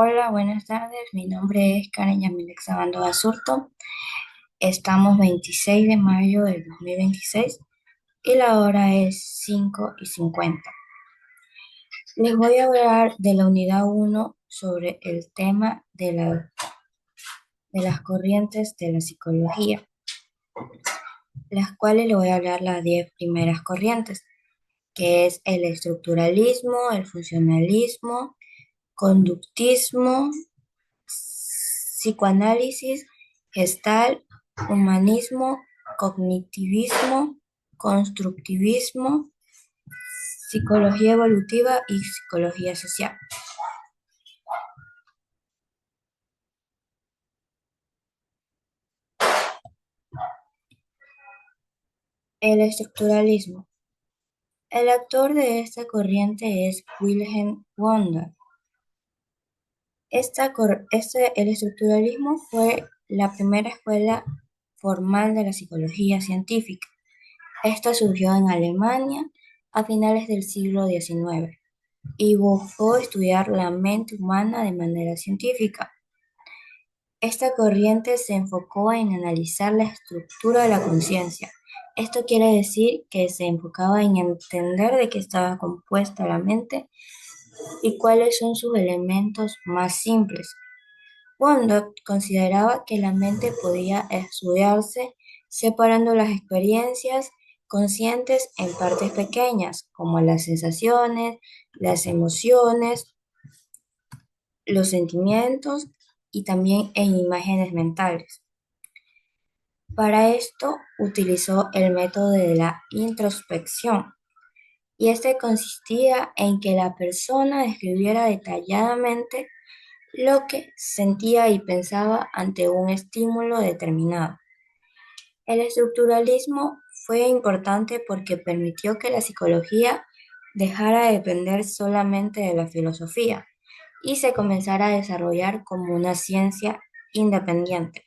Hola, buenas tardes. Mi nombre es Karen Yamilex Sabando Basurto. Estamos 26 de mayo del 2026 y la hora es 5:50. Les voy a hablar de la unidad uno sobre el tema de las corrientes de la psicología, las cuales les voy a hablar las 10 primeras corrientes, que es el estructuralismo, el funcionalismo, conductismo, psicoanálisis, gestalt, humanismo, cognitivismo, constructivismo, psicología evolutiva y psicología social. El estructuralismo. El autor de esta corriente es Wilhelm Wundt. El estructuralismo fue la primera escuela formal de la psicología científica. Esta surgió en Alemania a finales del siglo XIX y buscó estudiar la mente humana de manera científica. Esta corriente se enfocó en analizar la estructura de la conciencia. Esto quiere decir que se enfocaba en entender de qué estaba compuesta la mente y cuáles son sus elementos más simples. Wondot consideraba que la mente podía estudiarse separando las experiencias conscientes en partes pequeñas, como las sensaciones, las emociones, los sentimientos y también en imágenes mentales. Para esto utilizó el método de la introspección, y este consistía en que la persona describiera detalladamente lo que sentía y pensaba ante un estímulo determinado. El estructuralismo fue importante porque permitió que la psicología dejara de depender solamente de la filosofía y se comenzara a desarrollar como una ciencia independiente.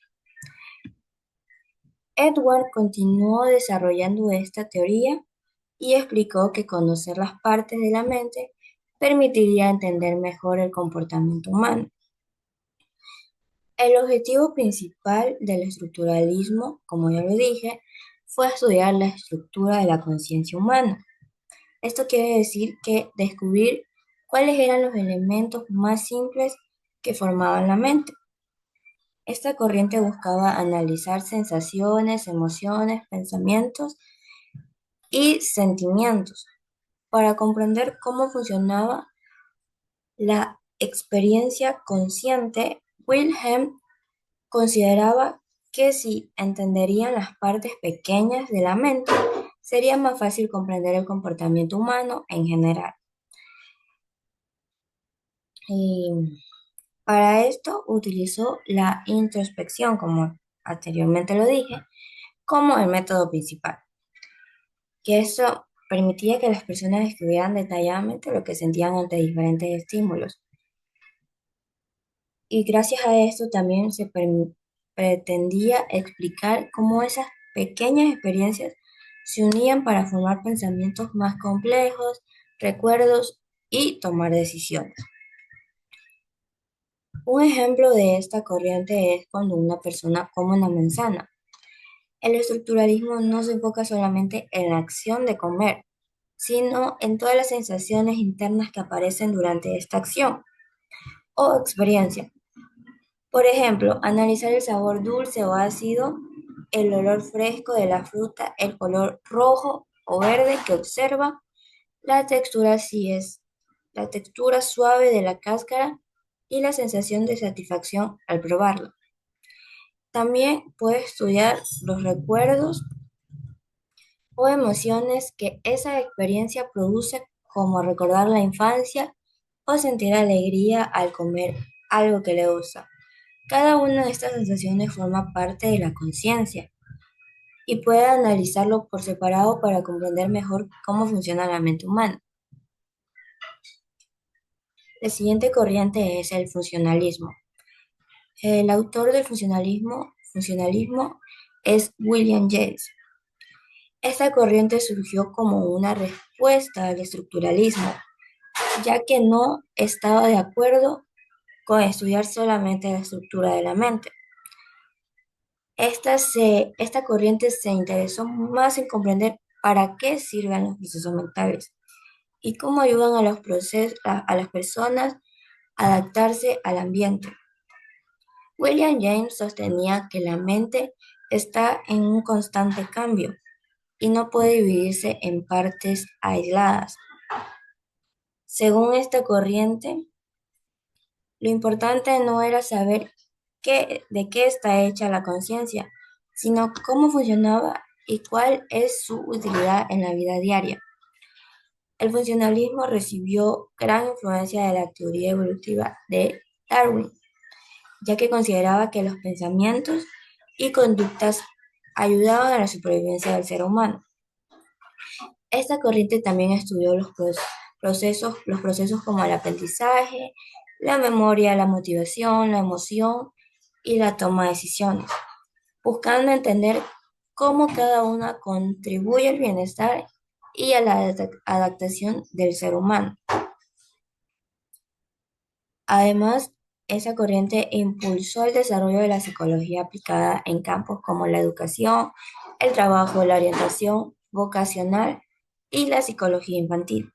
Edward continuó desarrollando esta teoría y explicó que conocer las partes de la mente permitiría entender mejor el comportamiento humano. El objetivo principal del estructuralismo, como ya lo dije, fue estudiar la estructura de la conciencia humana. Esto quiere decir que descubrir cuáles eran los elementos más simples que formaban la mente. Esta corriente buscaba analizar sensaciones, emociones, pensamientos y sentimientos para comprender cómo funcionaba la experiencia consciente. Wilhelm consideraba que si entenderían las partes pequeñas de la mente, sería más fácil comprender el comportamiento humano en general. Y para esto utilizó la introspección, como anteriormente lo dije, como el método principal, que eso permitía que las personas describieran detalladamente lo que sentían ante diferentes estímulos. Y gracias a esto también pretendía explicar cómo esas pequeñas experiencias se unían para formar pensamientos más complejos, recuerdos y tomar decisiones. Un ejemplo de esta corriente es cuando una persona come una manzana. El estructuralismo no se enfoca solamente en la acción de comer, sino en todas las sensaciones internas que aparecen durante esta acción o experiencia. Por ejemplo, analizar el sabor dulce o ácido, el olor fresco de la fruta, el color rojo o verde que observa, la textura si es la textura suave de la cáscara y la sensación de satisfacción al probarlo. También puede estudiar los recuerdos o emociones que esa experiencia produce, como recordar la infancia o sentir alegría al comer algo que le gusta. Cada una de estas sensaciones forma parte de la conciencia y puede analizarlo por separado para comprender mejor cómo funciona la mente humana. La siguiente corriente es el funcionalismo. El autor del funcionalismo es William James. Esta corriente surgió como una respuesta al estructuralismo, ya que no estaba de acuerdo con estudiar solamente la estructura de la mente. Esta corriente se interesó más en comprender para qué sirven los procesos mentales y cómo ayudan a las personas a adaptarse al ambiente. William James sostenía que la mente está en un constante cambio y no puede dividirse en partes aisladas. Según esta corriente, lo importante no era saber de qué está hecha la conciencia, sino cómo funcionaba y cuál es su utilidad en la vida diaria. El funcionalismo recibió gran influencia de la teoría evolutiva de Darwin, ya que consideraba que los pensamientos y conductas ayudaban a la supervivencia del ser humano. Esta corriente también estudió los procesos como el aprendizaje, la memoria, la motivación, la emoción y la toma de decisiones, buscando entender cómo cada una contribuye al bienestar y a la adaptación del ser humano. Además, esa corriente impulsó el desarrollo de la psicología aplicada en campos como la educación, el trabajo, la orientación vocacional y la psicología infantil.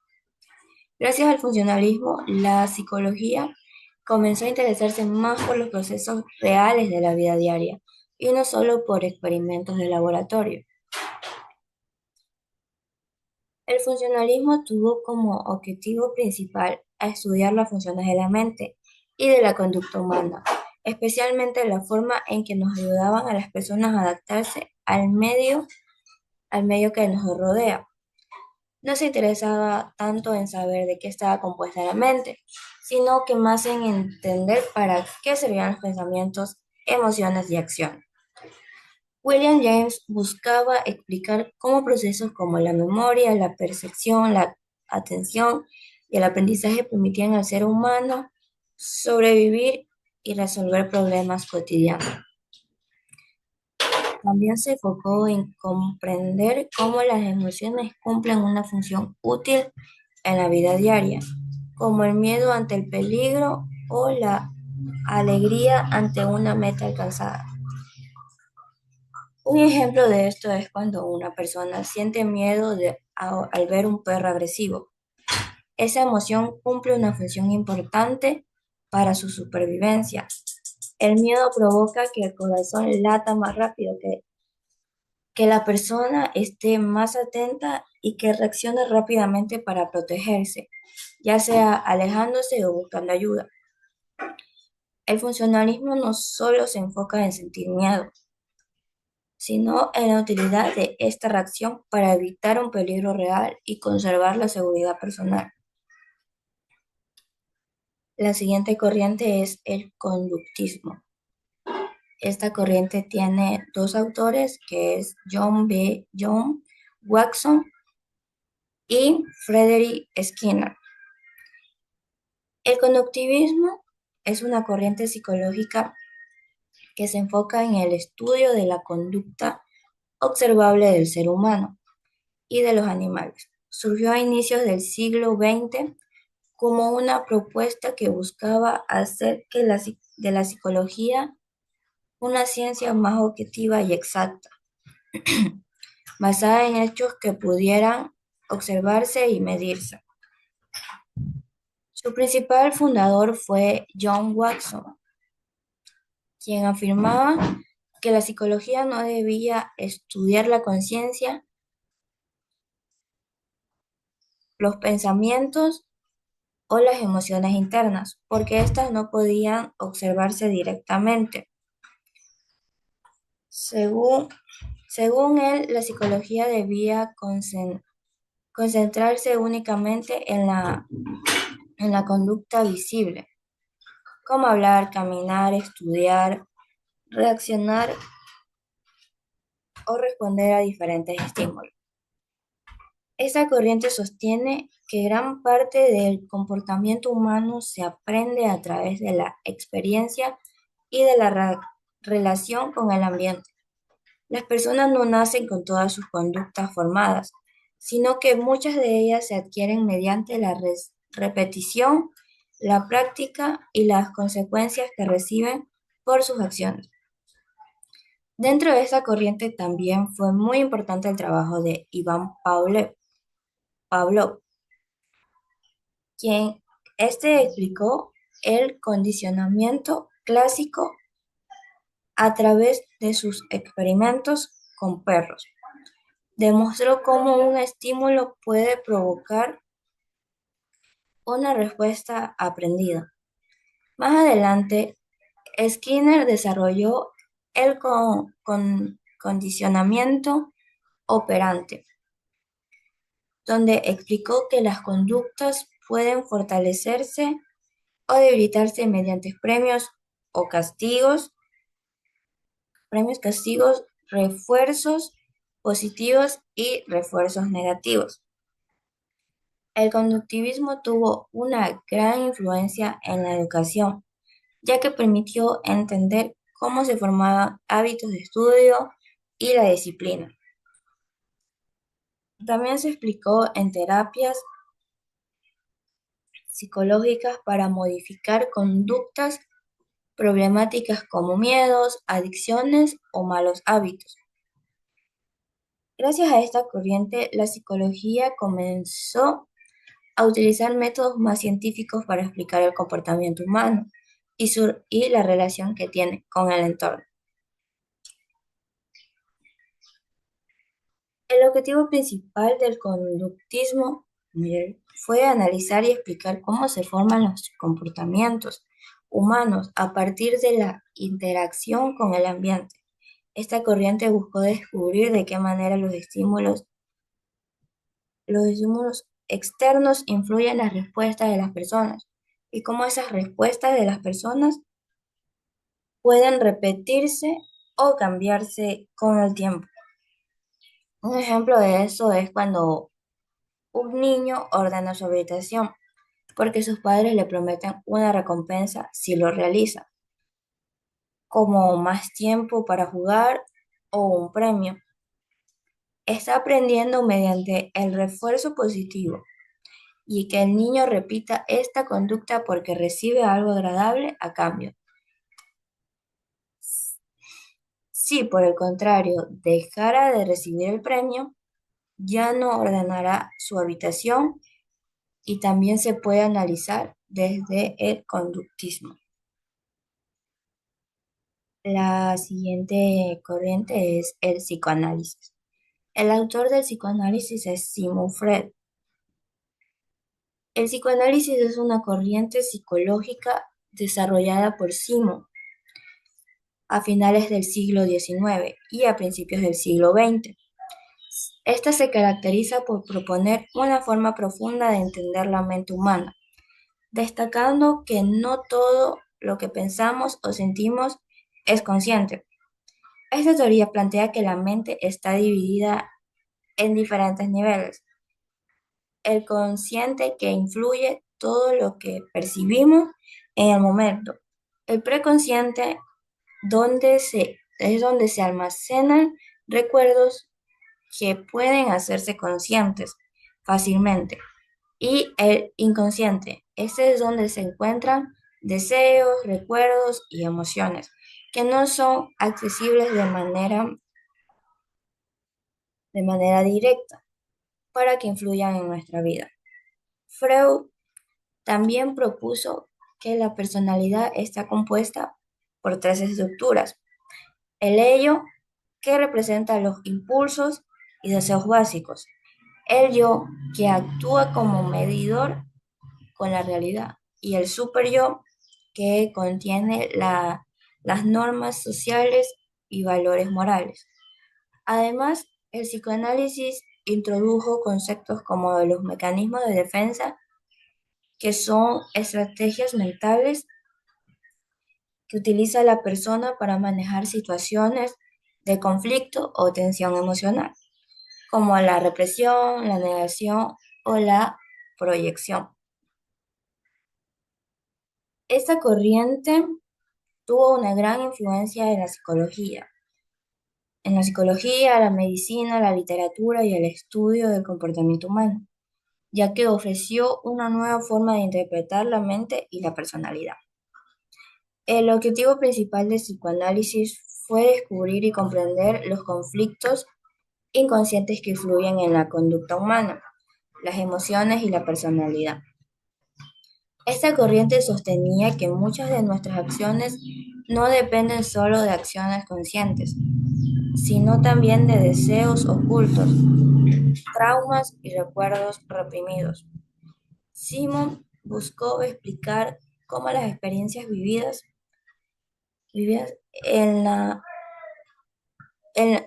Gracias al funcionalismo, la psicología comenzó a interesarse más por los procesos reales de la vida diaria y no solo por experimentos de laboratorio. El funcionalismo tuvo como objetivo principal a estudiar las funciones de la mente y de la conducta humana, especialmente la forma en que nos ayudaban a las personas a adaptarse al medio que nos rodea. No se interesaba tanto en saber de qué estaba compuesta la mente, sino que más en entender para qué servían los pensamientos, emociones y acciones. William James buscaba explicar cómo procesos como la memoria, la percepción, la atención y el aprendizaje permitían al ser humano sobrevivir y resolver problemas cotidianos. También se enfocó en comprender cómo las emociones cumplen una función útil en la vida diaria, como el miedo ante el peligro o la alegría ante una meta alcanzada. Un ejemplo de esto es cuando una persona siente miedo al ver un perro agresivo. Esa emoción cumple una función importante para su supervivencia. El miedo provoca que el corazón lata más rápido, que la persona esté más atenta y que reaccione rápidamente para protegerse, ya sea alejándose o buscando ayuda. El funcionalismo no solo se enfoca en sentir miedo, sino en la utilidad de esta reacción para evitar un peligro real y conservar la seguridad personal. La siguiente corriente es el conductismo. Esta corriente tiene dos autores, que es John Watson y Frederick Skinner. El conductivismo es una corriente psicológica que se enfoca en el estudio de la conducta observable del ser humano y de los animales. Surgió a inicios del siglo XX como una propuesta que buscaba hacer de la psicología una ciencia más objetiva y exacta, basada en hechos que pudieran observarse y medirse. Su principal fundador fue John Watson, quien afirmaba que la psicología no debía estudiar la conciencia, los pensamientos o las emociones internas, porque éstas no podían observarse directamente. Según, según él, la psicología debía concentrarse únicamente en la conducta visible, como hablar, caminar, estudiar, reaccionar o responder a diferentes estímulos. Esta corriente sostiene que gran parte del comportamiento humano se aprende a través de la experiencia y de la relación con el ambiente. Las personas no nacen con todas sus conductas formadas, sino que muchas de ellas se adquieren mediante la repetición la práctica y las consecuencias que reciben por sus acciones. Dentro de esta corriente también fue muy importante el trabajo de Iván Pavlov, quien explicó el condicionamiento clásico a través de sus experimentos con perros. Demostró cómo un estímulo puede provocar una respuesta aprendida. Más adelante, Skinner desarrolló el condicionamiento operante, donde explicó que las conductas pueden fortalecerse o debilitarse mediante o castigos, castigos, refuerzos positivos y refuerzos negativos. El conductivismo tuvo una gran influencia en la educación, ya que permitió entender cómo se formaban hábitos de estudio y la disciplina. También se explicó en terapias psicológicas para modificar conductas problemáticas como miedos, adicciones o malos hábitos. Gracias a esta corriente, la psicología comenzó a utilizar métodos más científicos para explicar el comportamiento humano y la relación que tiene con el entorno. El objetivo principal del conductismo fue analizar y explicar cómo se forman los comportamientos humanos a partir de la interacción con el ambiente. Esta corriente buscó descubrir de qué manera los estímulos externos influyen en las respuestas de las personas y cómo esas respuestas de las personas pueden repetirse o cambiarse con el tiempo. Un ejemplo de eso es cuando un niño ordena su habitación porque sus padres le prometen una recompensa si lo realiza, como más tiempo para jugar o un premio. Está aprendiendo mediante el refuerzo positivo y que el niño repita esta conducta porque recibe algo agradable a cambio. Si por el contrario dejara de recibir el premio, ya no ordenará su habitación y también se puede analizar desde el conductismo. La siguiente corriente es el psicoanálisis. El autor del psicoanálisis es Sigmund Freud. El psicoanálisis es una corriente psicológica desarrollada por Sigmund a finales del siglo XIX y a principios del siglo XX. Esta se caracteriza por proponer una forma profunda de entender la mente humana, destacando que no todo lo que pensamos o sentimos es consciente. Esta teoría plantea que la mente está dividida en diferentes niveles. El consciente, que influye todo lo que percibimos en el momento. El preconsciente, es donde se almacenan recuerdos que pueden hacerse conscientes fácilmente. Y el inconsciente, este es donde se encuentran deseos, recuerdos y emociones que no son accesibles de manera directa para que influyan en nuestra vida. Freud también propuso que la personalidad está compuesta por tres estructuras. El ello, que representa los impulsos y deseos básicos. El yo, que actúa como medidor con la realidad. Y el super yo, que contiene las normas sociales y valores morales. Además, el psicoanálisis introdujo conceptos como los mecanismos de defensa, que son estrategias mentales que utiliza la persona para manejar situaciones de conflicto o tensión emocional, como la represión, la negación o la proyección. Esta corriente tuvo una gran influencia en la psicología, la medicina, la literatura y el estudio del comportamiento humano. ya que ofreció una nueva forma de interpretar la mente y la personalidad. El objetivo principal del psicoanálisis fue descubrir y comprender los conflictos inconscientes que influyen en la conducta humana, las emociones y la personalidad. Esta corriente sostenía que muchas de nuestras acciones no dependen solo de acciones conscientes, sino también de deseos ocultos, traumas y recuerdos reprimidos. Simon buscó explicar cómo las experiencias vividas en la,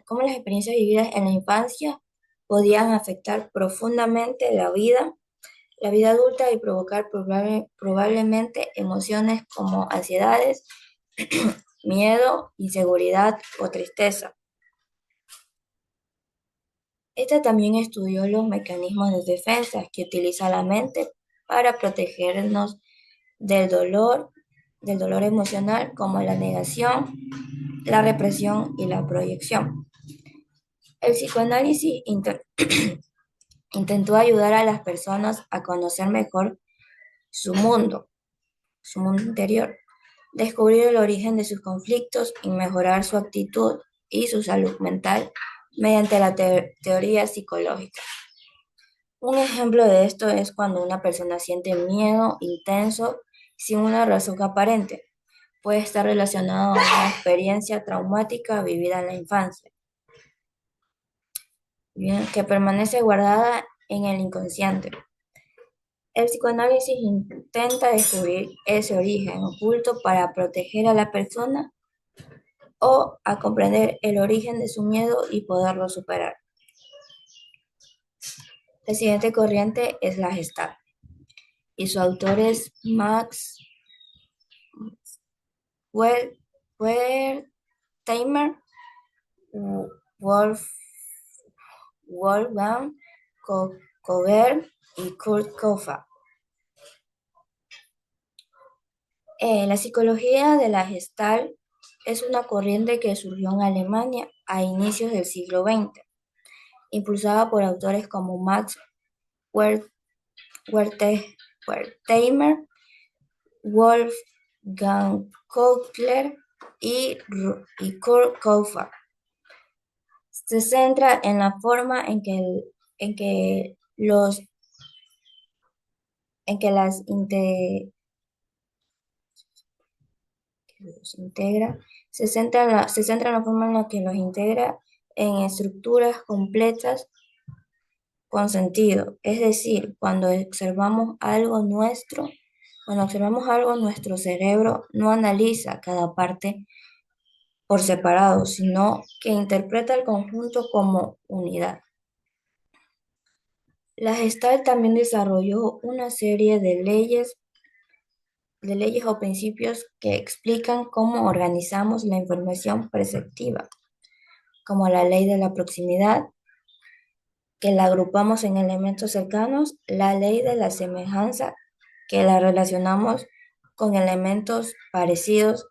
cómo las experiencias vividas en la infancia podían afectar profundamente la vida adulta y provocar probablemente emociones como ansiedades, miedo, inseguridad o tristeza. Esta también estudió los mecanismos de defensa que utiliza la mente para protegernos del dolor, del dolor emocional como la negación, la represión y la proyección. El psicoanálisis intentó ayudar a las personas a conocer mejor su su mundo interior, descubrir el origen de sus conflictos y mejorar su actitud y su salud mental mediante la teoría psicológica. Un ejemplo de esto es cuando una persona siente miedo intenso sin una razón aparente. Puede estar relacionado a una experiencia traumática vivida en la infancia, bien, que permanece guardada en el inconsciente. El psicoanálisis intenta descubrir ese origen oculto para proteger a la persona o a comprender el origen de su miedo y poderlo superar. La siguiente corriente es la Gestalt y su autor es Max Wertheimer, Wolf, Wolfgang Kohler y Kurt Kofa. La psicología de la Gestalt es una corriente que surgió en Alemania a inicios del siglo XX, impulsada por autores como Max Wertheimer, Wolfgang Kohler y Kurt Kofa. Se centra en la forma en que los en que las los integra, se centra en la forma en la que los integra en estructuras completas con sentido. Es decir, cuando observamos algo, nuestro cerebro no analiza cada parte por separado, sino que interpreta el conjunto como unidad. La Gestalt también desarrolló una serie de leyes o principios que explican cómo organizamos la información perceptiva, como la ley de la proximidad, que la agrupamos en elementos cercanos, la ley de la semejanza, que la relacionamos con elementos parecidos,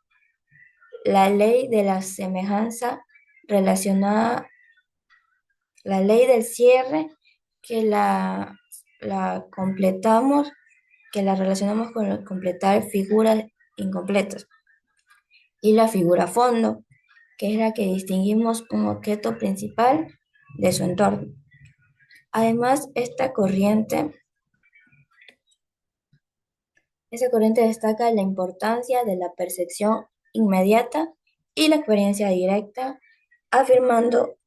la ley de la semejanza relacionada, la ley del cierre, que la completamos, que la relacionamos con completar figuras incompletas, y la figura fondo, que es la que distinguimos un objeto principal de su entorno. Además, esta corriente destaca la importancia de la percepción inmediata y la experiencia directa, afirmado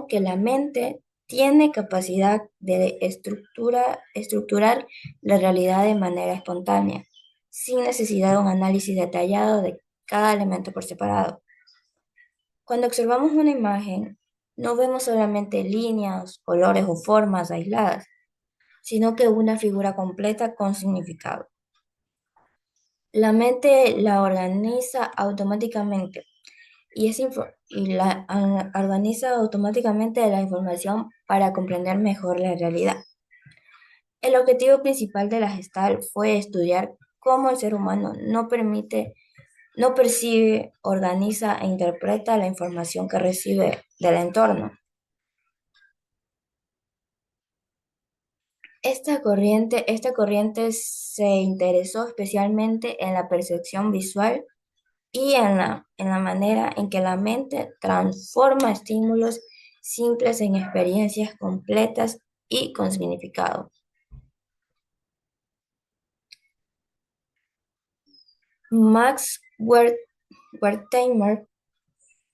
que la mente tiene capacidad de estructurar la realidad de manera espontánea, sin necesidad de un análisis detallado de cada elemento por separado. Cuando observamos una imagen, no vemos solamente líneas, colores o formas aisladas, sino que una figura completa con significado. La mente la organiza automáticamente organiza automáticamente la información para comprender mejor la realidad. El objetivo principal de la Gestalt fue estudiar cómo el ser humano no percibe, organiza e interpreta la información que recibe del entorno. Esta corriente se interesó especialmente en la percepción visual y en la manera en que la mente transforma estímulos simples en experiencias completas y con significado. Max Wertheimer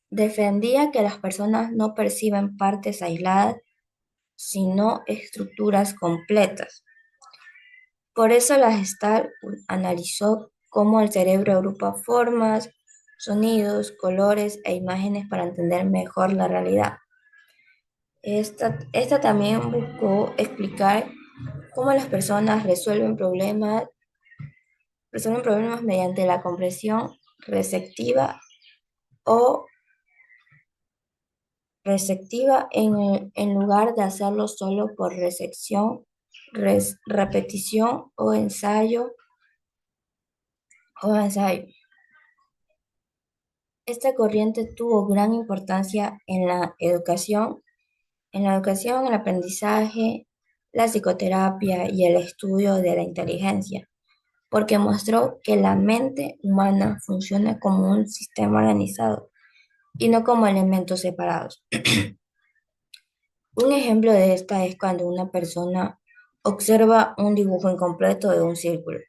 defendía que las personas no perciben partes aisladas, sino estructuras completas. Por eso la Gestalt analizó cómo el cerebro agrupa formas, sonidos, colores e imágenes para entender mejor la realidad. Esta también buscó explicar cómo las personas resuelven problemas mediante la comprensión receptiva o receptiva en lugar de hacerlo solo por recepción, repetición o ensayo. Esta corriente tuvo gran importancia el aprendizaje, la psicoterapia y el estudio de la inteligencia, porque mostró que la mente humana funciona como un sistema organizado y no como elementos separados. Un ejemplo de esta es cuando una persona observa un dibujo incompleto de un círculo.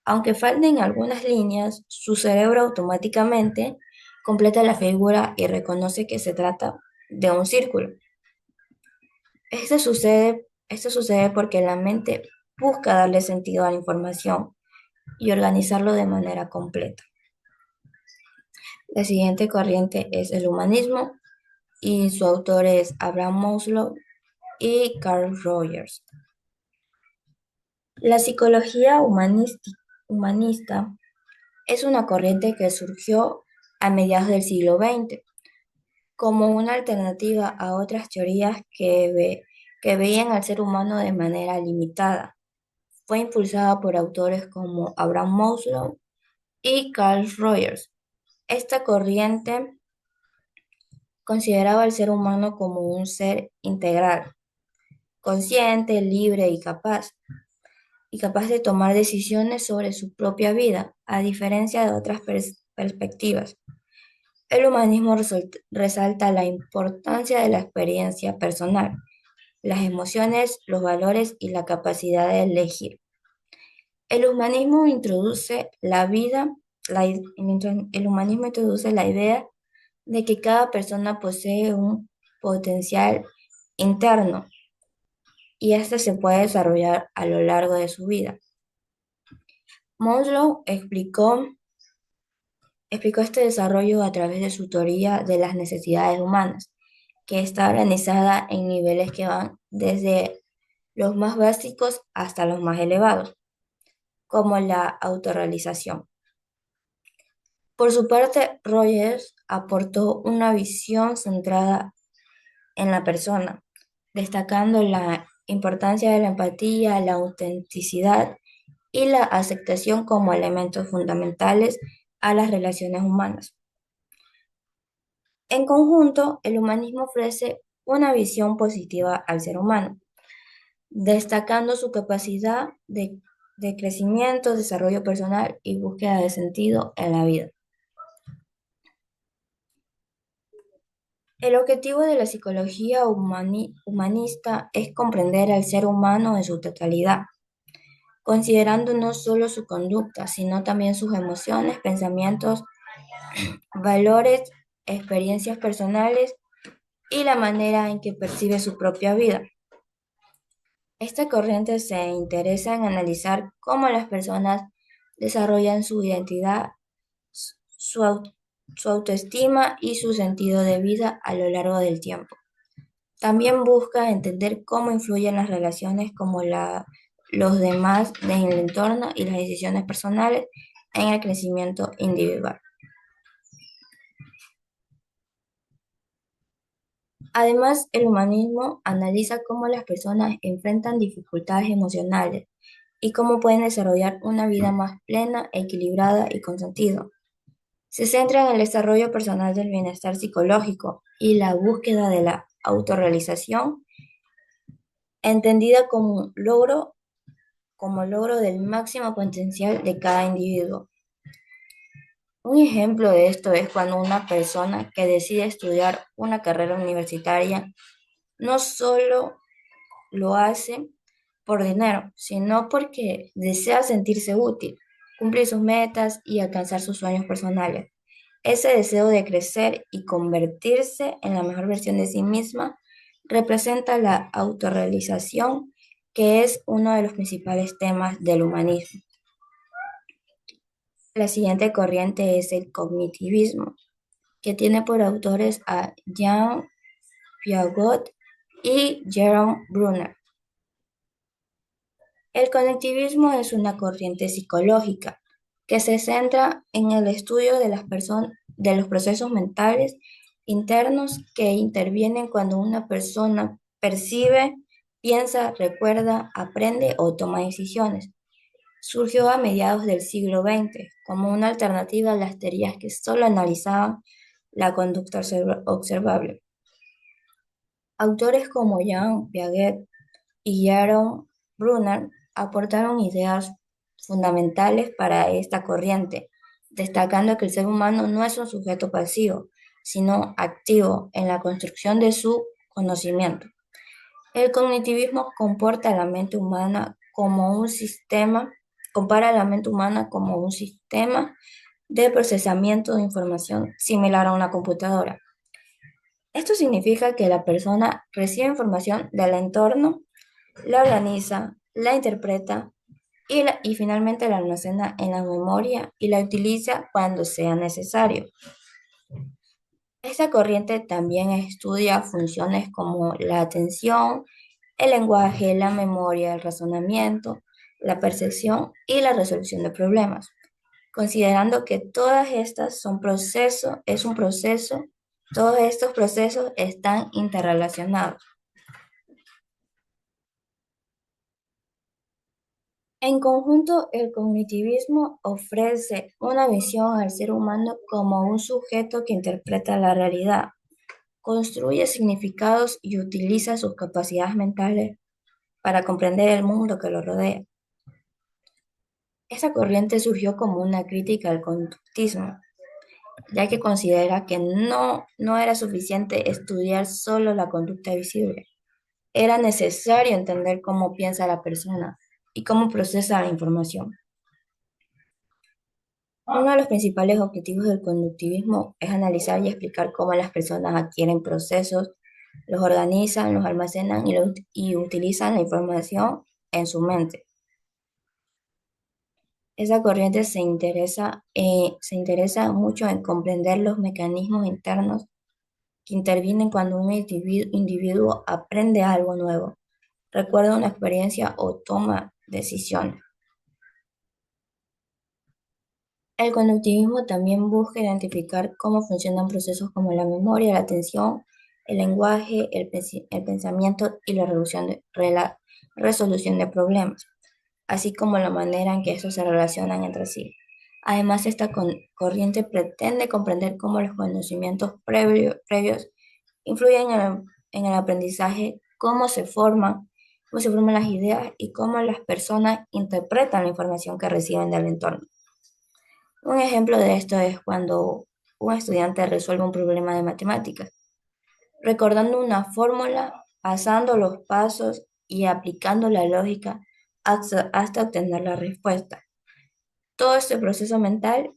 Aunque falten algunas líneas, su cerebro automáticamente completa la figura y reconoce que se trata de un círculo. Esto sucede porque la mente busca darle sentido a la información y organizarlo de manera completa. La siguiente corriente es el humanismo y su autor es Abraham Maslow y Carl Rogers. La psicología humanista es una corriente que surgió a mediados del siglo XX como una alternativa a otras teorías que veían al ser humano de manera limitada. Fue impulsada por autores como Abraham Maslow y Carl Rogers. Esta corriente consideraba al ser humano como un ser integral, consciente, libre y capaz de tomar decisiones sobre su propia vida, a diferencia de otras perspectivas. El humanismo resalta la importancia de la experiencia personal, las emociones, los valores y la capacidad de elegir. El humanismo introduce la idea de que cada persona posee un potencial interno y este se puede desarrollar a lo largo de su vida. Maslow explicó este desarrollo a través de su teoría de las necesidades humanas, que está organizada en niveles que van desde los más básicos hasta los más elevados, como la autorrealización. Por su parte, Rogers aportó una visión centrada en la persona, destacando la importancia de la empatía, la autenticidad y la aceptación como elementos fundamentales a las relaciones humanas. En conjunto, el humanismo ofrece una visión positiva al ser humano, destacando su capacidad de crecimiento, desarrollo personal y búsqueda de sentido en la vida. El objetivo de la psicología humanista es comprender al ser humano en su totalidad, considerando no solo su conducta, sino también sus emociones, pensamientos, valores, experiencias personales y la manera en que percibe su propia vida. Esta corriente se interesa en analizar cómo las personas desarrollan su identidad, su, su autoestima y su sentido de vida a lo largo del tiempo. También busca entender cómo influyen las relaciones como los demás en el entorno y las decisiones personales en el crecimiento individual. Además, el humanismo analiza cómo las personas enfrentan dificultades emocionales y cómo pueden desarrollar una vida más plena, equilibrada y con sentido. Se centra en el desarrollo personal del bienestar psicológico y la búsqueda de la autorrealización entendida como logro del máximo potencial de cada individuo. Un ejemplo de esto es cuando una persona que decide estudiar una carrera universitaria no solo lo hace por dinero, sino porque desea sentirse útil, cumplir sus metas y alcanzar sus sueños personales. Ese deseo de crecer y convertirse en la mejor versión de sí misma representa la autorrealización, que es uno de los principales temas del humanismo. La siguiente corriente es el cognitivismo, que tiene por autores a Jean Piaget y Jerome Bruner. El cognitivismo es una corriente psicológica que se centra en el estudio de de los procesos mentales internos que intervienen cuando una persona percibe, piensa, recuerda, aprende o toma decisiones. Surgió a mediados del siglo XX como una alternativa a las teorías que solo analizaban la conducta observable. Autores como Jean Piaget y Aaron Brunner aportaron ideas fundamentales para esta corriente, destacando que el ser humano no es un sujeto pasivo, sino activo en la construcción de su conocimiento. El cognitivismo compara a la mente humana como un sistema de procesamiento de información similar a una computadora. Esto significa que la persona recibe información del entorno, la organiza, la interpreta y finalmente la almacena en la memoria y la utiliza cuando sea necesario. Esta corriente también estudia funciones como la atención, el lenguaje, la memoria, el razonamiento, la percepción y la resolución de problemas, considerando que todas estas es un proceso, todos estos procesos están interrelacionados. En conjunto, el cognitivismo ofrece una visión al ser humano como un sujeto que interpreta la realidad, construye significados y utiliza sus capacidades mentales para comprender el mundo que lo rodea. Esta corriente surgió como una crítica al conductismo, ya que considera que no era suficiente estudiar solo la conducta visible. Era necesario entender cómo piensa la persona y cómo procesa la información. Uno de los principales objetivos del conductivismo es analizar y explicar cómo las personas adquieren procesos, los organizan, los almacenan y utilizan la información en su mente. Esa corriente se interesa mucho en comprender los mecanismos internos que intervienen cuando un individuo aprende algo nuevo, recuerda una experiencia o toma decisiones. El conductivismo también busca identificar cómo funcionan procesos como la memoria, la atención, el lenguaje, el pensamiento y la resolución de problemas, así como la manera en que estos se relacionan entre sí. Además, esta corriente pretende comprender cómo los conocimientos previos influyen en el aprendizaje, cómo se forman las ideas y cómo las personas interpretan la información que reciben del entorno. Un ejemplo de esto es cuando un estudiante resuelve un problema de matemáticas, recordando una fórmula, pasando los pasos y aplicando la lógica hasta obtener la respuesta. Todo este proceso mental,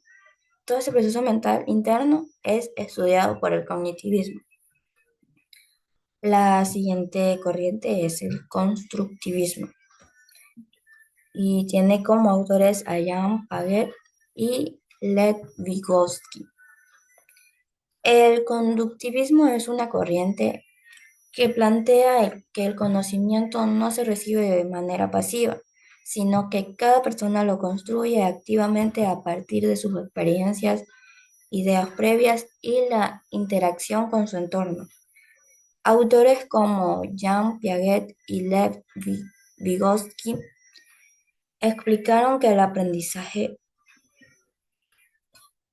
todo este proceso mental interno es estudiado por el cognitivismo. La siguiente corriente es el constructivismo y tiene como autores a Jan Piaget y Lev Vygotsky. El conductivismo es una corriente que plantea que el conocimiento no se recibe de manera pasiva, sino que cada persona lo construye activamente a partir de sus experiencias, ideas previas y la interacción con su entorno. Autores como Jean Piaget y Lev Vygotsky explicaron que el aprendizaje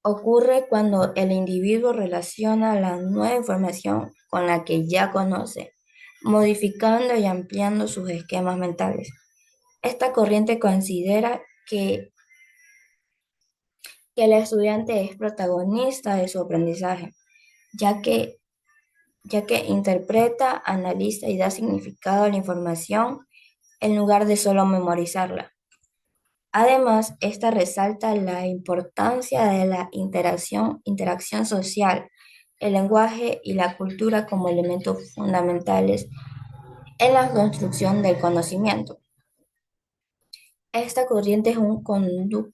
ocurre cuando el individuo relaciona la nueva información con la que ya conoce, modificando y ampliando sus esquemas mentales. Esta corriente considera que el estudiante es protagonista de su aprendizaje, ya que, ya que interpreta, analiza y da significado a la información en lugar de solo memorizarla. Además, esta resalta la importancia de la interacción social, el lenguaje y la cultura como elementos fundamentales en la construcción del conocimiento. Esta corriente es un condu-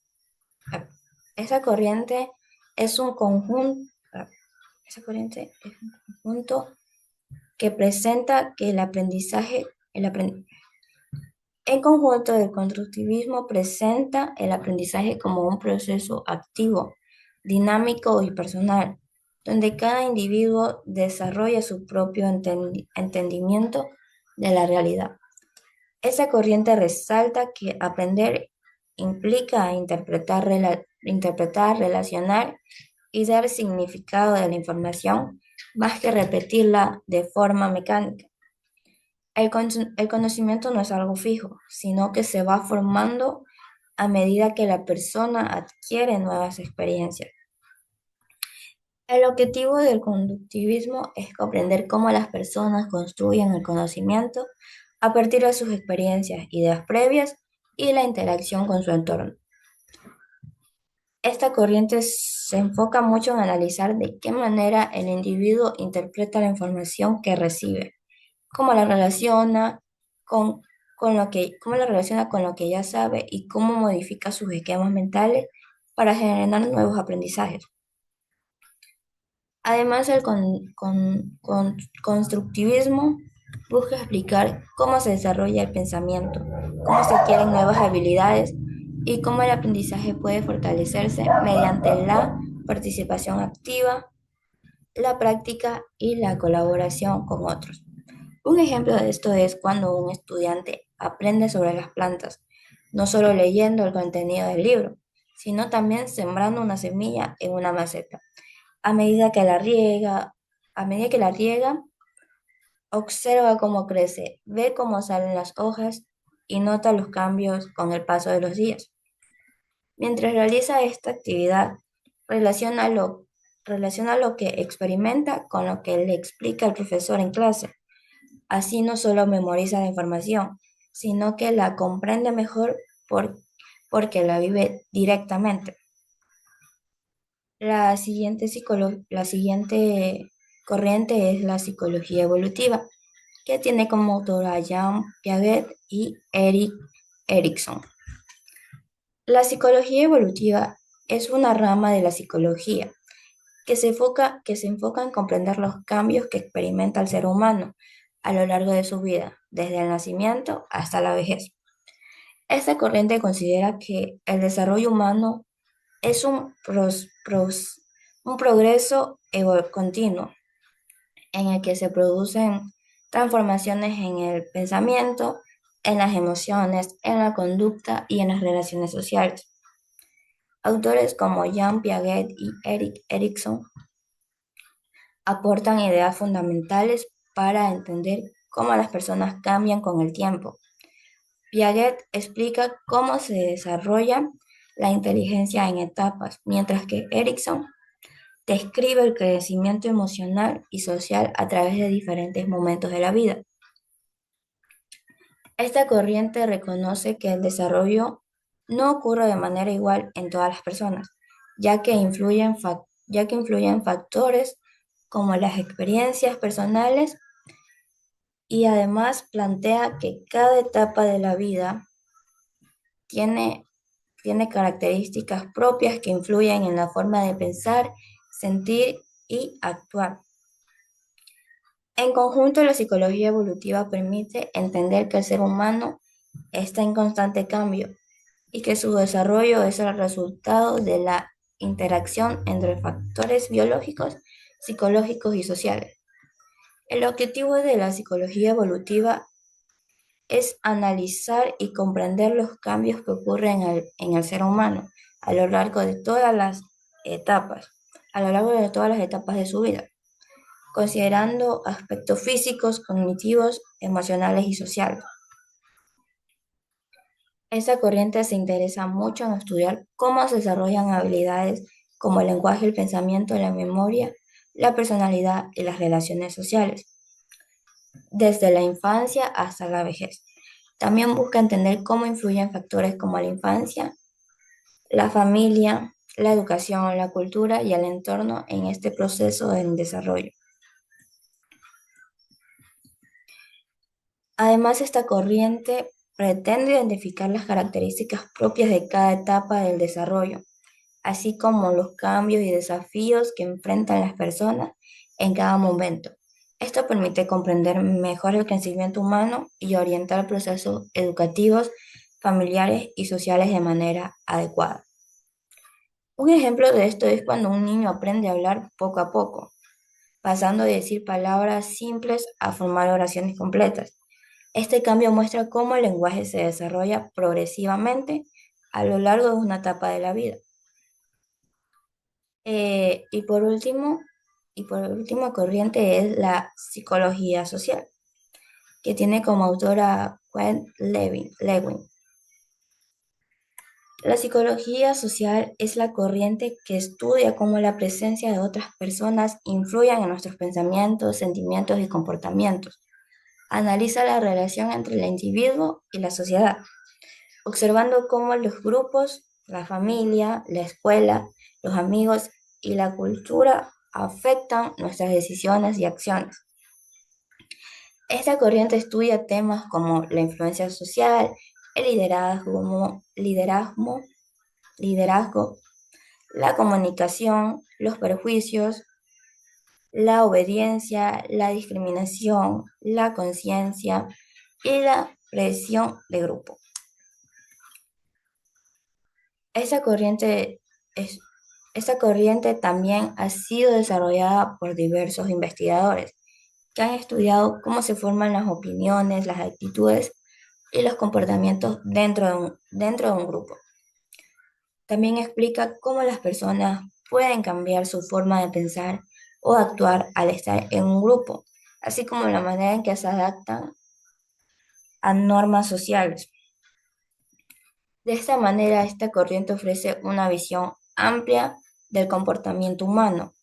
esta corriente es un conjunto, esa corriente es un conjunto que presenta que en conjunto, el constructivismo presenta el aprendizaje como un proceso activo, dinámico y personal, donde cada individuo desarrolla su propio entendimiento de la realidad. Esa corriente resalta que aprender implica interpretar, relacionar y dar significado de la información más que repetirla de forma mecánica. El conocimiento no es algo fijo, sino que se va formando a medida que la persona adquiere nuevas experiencias. El objetivo del conductivismo es comprender cómo las personas construyen el conocimiento a partir de sus experiencias, ideas previas y la interacción con su entorno. Esta corriente se enfoca mucho en analizar de qué manera el individuo interpreta la información que recibe, cómo la relaciona con, cómo la relaciona con lo que ya sabe y cómo modifica sus esquemas mentales para generar nuevos aprendizajes. Además, el constructivismo busca explicar cómo se desarrolla el pensamiento, cómo se adquieren nuevas habilidades y cómo el aprendizaje puede fortalecerse mediante la participación activa, la práctica y la colaboración con otros. Un ejemplo de esto es cuando un estudiante aprende sobre las plantas, no solo leyendo el contenido del libro, sino también sembrando una semilla en una maceta. A medida que la riega, a medida que la riega, observa cómo crece, ve cómo salen las hojas y nota los cambios con el paso de los días. Mientras realiza esta actividad, relaciona lo, relaciona lo que experimenta con lo que le explica el profesor en clase. Así no solo memoriza la información, sino que la comprende mejor porque la vive directamente. La siguiente corriente es la psicología evolutiva, que tiene como autor a Jean Piaget y Erik Erikson. La psicología evolutiva es una rama de la psicología que se enfoca en comprender los cambios que experimenta el ser humano a lo largo de su vida, desde el nacimiento hasta la vejez. Esta corriente considera que el desarrollo humano es un progreso continuo en el que se producen transformaciones en el pensamiento, en las emociones, en la conducta y en las relaciones sociales. Autores como Jean Piaget y Erik Erikson aportan ideas fundamentales para entender cómo las personas cambian con el tiempo. Piaget explica cómo se desarrolla la inteligencia en etapas, mientras que Erikson describe el crecimiento emocional y social a través de diferentes momentos de la vida. Esta corriente reconoce que el desarrollo no ocurre de manera igual en todas las personas, ya que influyen factores como las experiencias personales y además plantea que cada etapa de la vida tiene, tiene características propias que influyen en la forma de pensar, sentir y actuar. En conjunto, la psicología evolutiva permite entender que el ser humano está en constante cambio y que su desarrollo es el resultado de la interacción entre factores biológicos, psicológicos y sociales. El objetivo de la psicología evolutiva es analizar y comprender los cambios que ocurren en el ser humano a lo largo de todas las etapas, a lo largo de todas las etapas de su vida. considerando aspectos físicos, cognitivos, emocionales y sociales. Esta corriente se interesa mucho en estudiar cómo se desarrollan habilidades como el lenguaje, el pensamiento, la memoria, la personalidad y las relaciones sociales, desde la infancia hasta la vejez. También busca entender cómo influyen factores como la infancia, la familia, la educación, la cultura y el entorno en este proceso de desarrollo. Además, esta corriente pretende identificar las características propias de cada etapa del desarrollo, así como los cambios y desafíos que enfrentan las personas en cada momento. Esto permite comprender mejor el crecimiento humano y orientar procesos educativos, familiares y sociales de manera adecuada. Un ejemplo de esto es cuando un niño aprende a hablar poco a poco, pasando de decir palabras simples a formar oraciones completas. Este cambio muestra cómo el lenguaje se desarrolla progresivamente a lo largo de una etapa de la vida. Eh, y por último, y por última corriente es la psicología social, que tiene como autora Lewin. La psicología social es la corriente que estudia cómo la presencia de otras personas influye en nuestros pensamientos, sentimientos y comportamientos. Analiza la relación entre el individuo y la sociedad, observando cómo los grupos, la familia, la escuela, los amigos y la cultura afectan nuestras decisiones y acciones. Esta corriente estudia temas como la influencia social, el liderazgo, la comunicación, los prejuicios, la obediencia, la discriminación, la conciencia y la presión de grupo. Esta corriente, es, esta corriente también ha sido desarrollada por diversos investigadores que han estudiado cómo se forman las opiniones, las actitudes y los comportamientos dentro de un grupo. También explica cómo las personas pueden cambiar su forma de pensar o actuar al estar en un grupo, así como la manera en que se adaptan a normas sociales. De esta manera, esta corriente ofrece una visión amplia del comportamiento humano,